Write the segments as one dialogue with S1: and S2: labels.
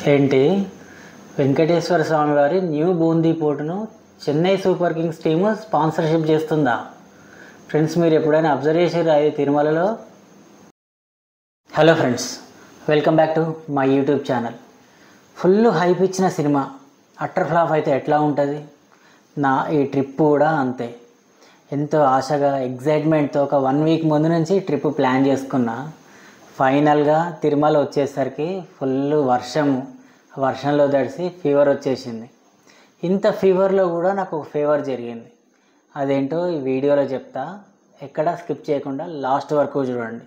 S1: ఏంటి వెంకటేశ్వర స్వామి వారి న్యూ బూందీ పోర్టును Chennai super Kings team sponsorship చేస్తుందా? ఫ్రెండ్స్, మీరు ఎప్పుడైనా అబ్జర్వ్ చేశారు అది తిరుమలలో? Hello friends, welcome back to my YouTube channel. Full hype ఇచ్చిన సినిమా అట్టర్ ఫ్లాప్ అయితే ఎట్లా ఉంటుంది? ఈ ట్రిప్ కూడా అంతే. ఎంతో ఆశగా ఎగ్జైట్మెంట్తో ఒక 1 వీక్ ముందు నుంచి ట్రిప్ ప్లాన్ చేసుకున్నా. ఫైనల్గా తిరుమల వచ్చేసరికి ఫుల్ వర్షంలో తడిసి ఫీవర్ వచ్చేసింది. ఇంత ఫీవర్లో కూడా నాకు ఒక ఫేవర్ జరిగింది. అదేంటో ఈ వీడియోలో చెప్తా, ఎక్కడ స్కిప్ చేయకుండా లాస్ట్ వరకు చూడండి.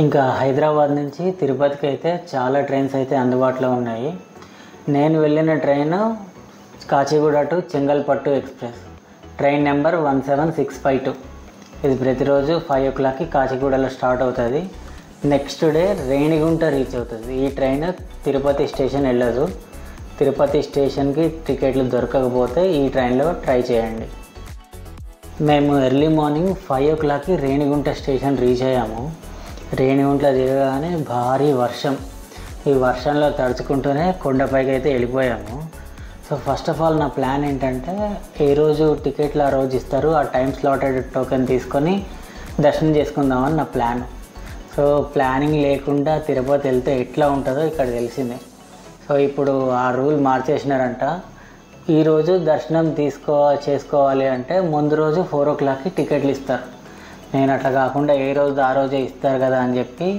S1: ఇంకా హైదరాబాద్ నుంచి తిరుపతికి అయితే చాలా ట్రైన్స్ అయితే అందుబాటులో ఉన్నాయి. నేను వెళ్ళిన train Kacheguda to Chengalpattu express, train number 17652. ఇది ప్రతిరోజు 5 o'clockకి కాచిగూడలో స్టార్ట్ అవుతుంది. నెక్స్ట్ డే రేణిగుంట రీచ్ అవుతుంది. ఈ ట్రైన్ తిరుపతి స్టేషన్ వెళ్ళదు. తిరుపతి స్టేషన్కి టికెట్లు దొరకకపోతే ఈ ట్రైన్లో ట్రై చేయండి. మేము ఎర్లీ మార్నింగ్ 5 o'clockకి రేణిగుంట స్టేషన్ రీచ్ అయ్యాము. రేణిగుంటలో దిగగానే భారీ వర్షం. ఈ వర్షంలో తడుచుకుంటూనే కొండపైకి అయితే వెళ్ళిపోయాము. సో ఫస్ట్ ఆఫ్ ఆల్ నా ప్లాన్ ఏంటంటే, ఏ రోజు టికెట్లు ఆ రోజు ఇస్తారు, ఆ టైం స్లాటెడ్ టోకెన్ తీసుకొని దర్శనం చేసుకుందామని నా ప్లాన్. సో ప్లానింగ్ లేకుండా తిరుపతి వెళ్తే ఎట్లా ఉంటుందో ఇక్కడ తెలిసిందే. సో ఇప్పుడు ఆ రూల్ మార్చేసినారంట. ఈరోజు దర్శనం చేసుకోవాలి అంటే ముందు రోజు 4 o'clockకి టికెట్లు ఇస్తారు. నేను అట్లా కాకుండా ఏ రోజు ఆ రోజే ఇస్తారు కదా అని చెప్పి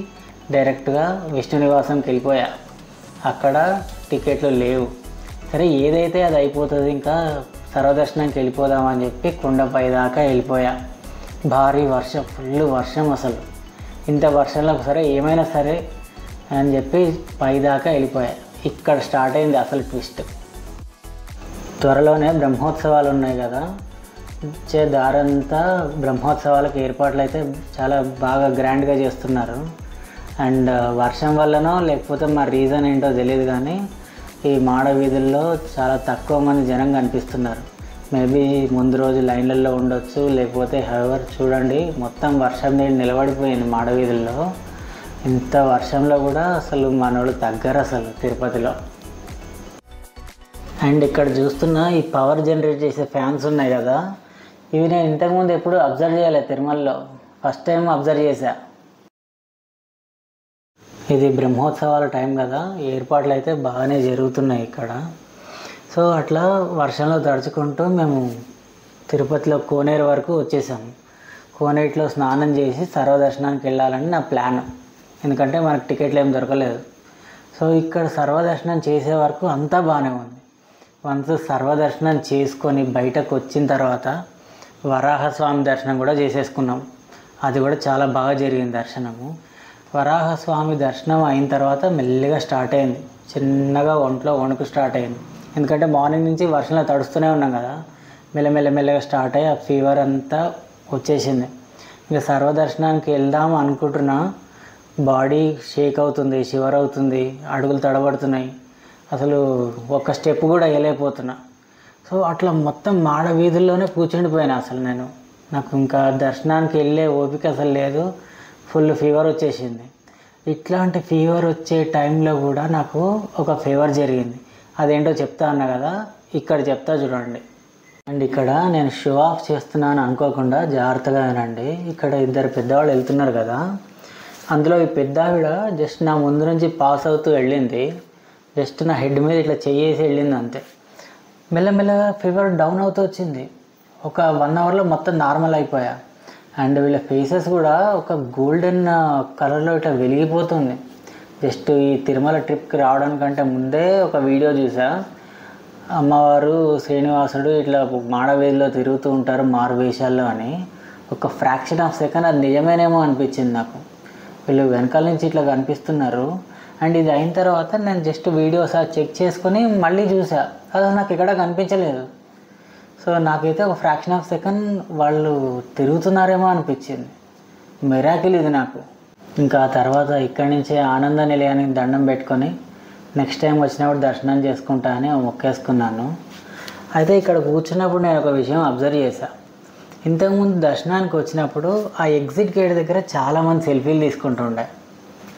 S1: డైరెక్ట్గా విష్ణు నివాసంకి వెళ్ళిపోయా. అక్కడ టికెట్లు లేవు. సరే ఏదైతే అది అయిపోతుంది, ఇంకా సర్వదర్శనానికి వెళ్ళిపోదామని చెప్పి కొండపై దాకా వెళ్ళిపోయా. భారీ వర్షం, ఫుల్ వర్షం. అసలు ఇంత వర్షంలో సరే ఏమైనా సరే అని చెప్పి పై దాకా వెళ్ళిపోయా. ఇక్కడ స్టార్ట్ అయింది అసలు ట్విస్ట్. త్వరలోనే బ్రహ్మోత్సవాలు ఉన్నాయి కదా, వచ్చే దారంతా బ్రహ్మోత్సవాలకు ఏర్పాట్లు అయితే చాలా బాగా గ్రాండ్గా చేస్తున్నారు. అండ్ వర్షం వల్లనో లేకపోతే మా రీజన్ ఏంటో తెలియదు కానీ ఈ మాడ వీధుల్లో చాలా తక్కువ మంది జనం కనిపిస్తున్నారు. మేబీ ముందు రోజు లైన్లలో ఉండొచ్చు, లేకపోతే హెవర్ చూడండి మొత్తం వర్షం నీళ్ళు నిలబడిపోయింది మాడ వీధుల్లో. ఇంత వర్షంలో కూడా అసలు మనోళ్ళు తగ్గరు అసలు తిరుపతిలో. అండ్ ఇక్కడ చూస్తున్న ఈ పవర్ జనరేట్ చేసే ఫ్యాన్స్ ఉన్నాయి కదా, ఇవి నేను ఇంతకుముందు ఎప్పుడు అబ్జర్వ్ చేయలేదు తిరుమలలో. ఫస్ట్ టైం అబ్జర్వ్ చేశా. ఇది బ్రహ్మోత్సవాల టైం కదా, ఏర్పాట్లు అయితే బాగానే జరుగుతున్నాయి ఇక్కడ. సో అట్లా వర్షంలో తడుచుకుంటూ మేము తిరుపతిలో కోనేరు వరకు వచ్చేసాము. కోనేటిలో స్నానం చేసి సర్వదర్శనానికి వెళ్ళాలని నా ప్లాన్. ఎందుకంటే మనకు టికెట్లు ఏం దొరకలేదు. సో ఇక్కడ సర్వదర్శనం చేసే వరకు అంతా బాగానే ఉంది. వన్స్ సర్వదర్శనం చేసుకొని బయటకు వచ్చిన తర్వాత వరాహస్వామి దర్శనం కూడా చేసేసుకున్నాం. అది కూడా చాలా బాగా జరిగింది దర్శనము. వరాహస్వామి దర్శనం అయిన తర్వాత మెల్లిగా స్టార్ట్ అయింది. చిన్నగా ఒంట్లో వణుకు స్టార్ట్ అయింది. ఎందుకంటే మార్నింగ్ నుంచి వర్షంలో తడుస్తూనే ఉన్నాం కదా, మెల్లగా స్టార్ట్ అయ్యి ఆ ఫీవర్ అంతా వచ్చేసింది. ఇంకా సర్వదర్శనానికి వెళ్దాం అనుకుంటున్నా, బాడీ షేక్ అవుతుంది, షివర్ అవుతుంది, అడుగులు తడబడుతున్నాయి, అసలు ఒక్క స్టెప్ కూడా వేయలేకపోతున్నా. సో అట్లా మొత్తం మాడ వీధుల్లోనే కూర్చుండిపోయాను అసలు నేను. నాకు ఇంకా దర్శనానికి వెళ్ళే ఓపిక అసలు లేదు. ఫుల్ ఫీవర్ వచ్చేసింది. ఇట్లాంటి ఫీవర్ వచ్చే టైంలో కూడా నాకు ఒక ఫేవర్ జరిగింది. అదేంటో చెప్తా అన్నా కదా, ఇక్కడ చెప్తా చూడండి. అండ్ ఇక్కడ నేను షో ఆఫ్ చేస్తున్నాను అనుకోకుండా జాగ్రత్తగా వినండి. ఇక్కడ 2 పెద్దవాళ్ళు వెళ్తున్నారు కదా, అందులో ఈ పెద్ద ఆవిడ జస్ట్ నా ముందు నుంచి పాస్ అవుతూ వెళ్ళింది. జస్ట్ నా హెడ్ మీద ఇట్లా చెయ్యేసి వెళ్ళింది అంతే. మెల్లగా ఫీవర్ డౌన్ అవుతూ వచ్చింది. ఒక 1 hourలో మొత్తం నార్మల్ అయిపోయా. అండ్ వీళ్ళ ఫేసెస్ కూడా ఒక గోల్డెన్ కలర్లో ఇట్లా వెలిగిపోతుంది. జస్ట్ ఈ తిరుమల ట్రిప్కి రావడానికంటే ముందే ఒక వీడియో చూసా. అమ్మవారు శ్రీనివాసుడు ఇట్లా మాడవీధిలో తిరుగుతూ ఉంటారు మారు వేషాల్లో అని. ఒక ఫ్రాక్షన్ ఆఫ్ సెకండ్ అది నిజమేనేమో అనిపించింది నాకు. వీళ్ళు వెనకాల నుంచి ఇట్లా కనిపిస్తున్నారు. అండ్ ఇది అయిన తర్వాత నేను జస్ట్ వీడియోస్ చెక్ చేసుకొని మళ్ళీ చూసా, అది నాకు ఎక్కడ కనిపించలేదు. సో నాకైతే ఒక ఫ్రాక్షన్ ఆఫ్ సెకండ్ వాళ్ళు తిరుగుతున్నారేమో అనిపించింది. మిరాకిల్ ఇది నాకు. ఇంకా తర్వాత ఇక్కడి నుంచే ఆనంద నిలయానికి దండం పెట్టుకొని నెక్స్ట్ టైం వచ్చినప్పుడు దర్శనం చేసుకుంటా అని మొక్కేసుకున్నాను. అయితే ఇక్కడ కూర్చున్నప్పుడు నేను ఒక విషయం అబ్జర్వ్ చేశా. ఇంతకుముందు దర్శనానికి వచ్చినప్పుడు ఆ ఎగ్జిట్ గేట్ దగ్గర చాలామంది సెల్ఫీలు తీసుకుంటుండే.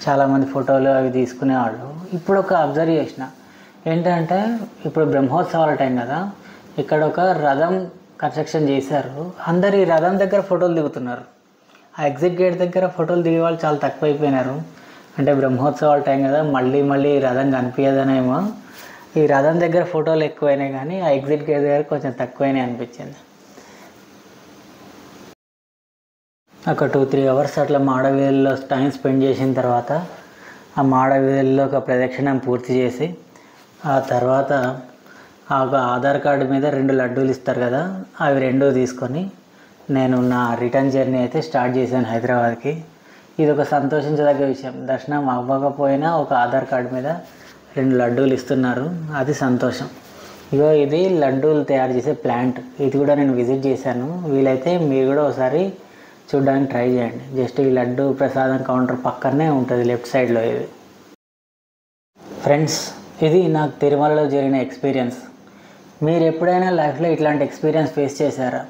S1: చాలామంది ఫోటోలు అవి తీసుకునేవాళ్ళు. ఇప్పుడు ఒక అబ్జర్వ్ చేసిన ఏంటంటే, ఇప్పుడు బ్రహ్మోత్సవాల టైం కదా, ఇక్కడ ఒక రథం కన్స్ట్రక్షన్ చేశారు. అందరు ఈ రథం దగ్గర ఫోటోలు దిగుతున్నారు. ఆ ఎగ్జిట్ గేట్ దగ్గర ఫోటోలు దిగే వాళ్ళు చాలా తక్కువైపోయినారు. అంటే బ్రహ్మోత్సవాల టైం కదా, మళ్ళీ రథం కనిపించదనేమో ఈ రథం దగ్గర ఫోటోలు ఎక్కువైనాయి, కానీ ఆ ఎగ్జిట్ గేట్ దగ్గర కొంచెం తక్కువైనాయి అనిపించింది. ఒక 2-3 అవర్స్ అట్లా మాడవీధుల్లో టైం స్పెండ్ చేసిన తర్వాత ఆ మాడవీధుల్లో ఒక ప్రదక్షిణం పూర్తి చేసి, ఆ తర్వాత ఆ ఆధార్ కార్డు మీద 2 లడ్డూలు ఇస్తారు కదా, అవి 2 తీసుకొని నేను నా రిటర్న్ జర్నీ అయితే స్టార్ట్ చేశాను హైదరాబాద్కి. ఇది ఒక సంతోషించదగ్గ విషయం. దర్శనం అవ్వకపోయినా ఒక ఆధార్ కార్డు మీద 2 లడ్డూలు ఇస్తున్నారు, అది సంతోషం. ఇగో ఇది లడ్డూలు తయారు చేసే ప్లాంట్. ఇది కూడా నేను విజిట్ చేశాను. వీలైతే మీరు కూడా ఒకసారి చూడడానికి ట్రై చేయండి. జస్ట్ ఈ లడ్డు ప్రసాదం కౌంటర్ పక్కనే ఉంటుంది, లెఫ్ట్ సైడ్లో. ఇది ఫ్రెండ్స్, ఇది నాకు తిరుమలలో జరిగిన ఎక్స్పీరియన్స్. మీరు ఎప్పుడైనా లైఫ్లో ఇట్లాంటి ఎక్స్పీరియన్స్ ఫేస్ చేశారా?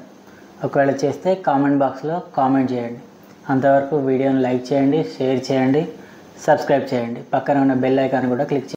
S1: ఒకవేళ చేస్తే కామెంట్ బాక్స్లో కామెంట్ చేయండి. అంతవరకు వీడియోని లైక్ చేయండి, షేర్ చేయండి, సబ్స్క్రైబ్ చేయండి. పక్కన ఉన్న బెల్ ఐకాన్ కూడా క్లిక్ చేయండి.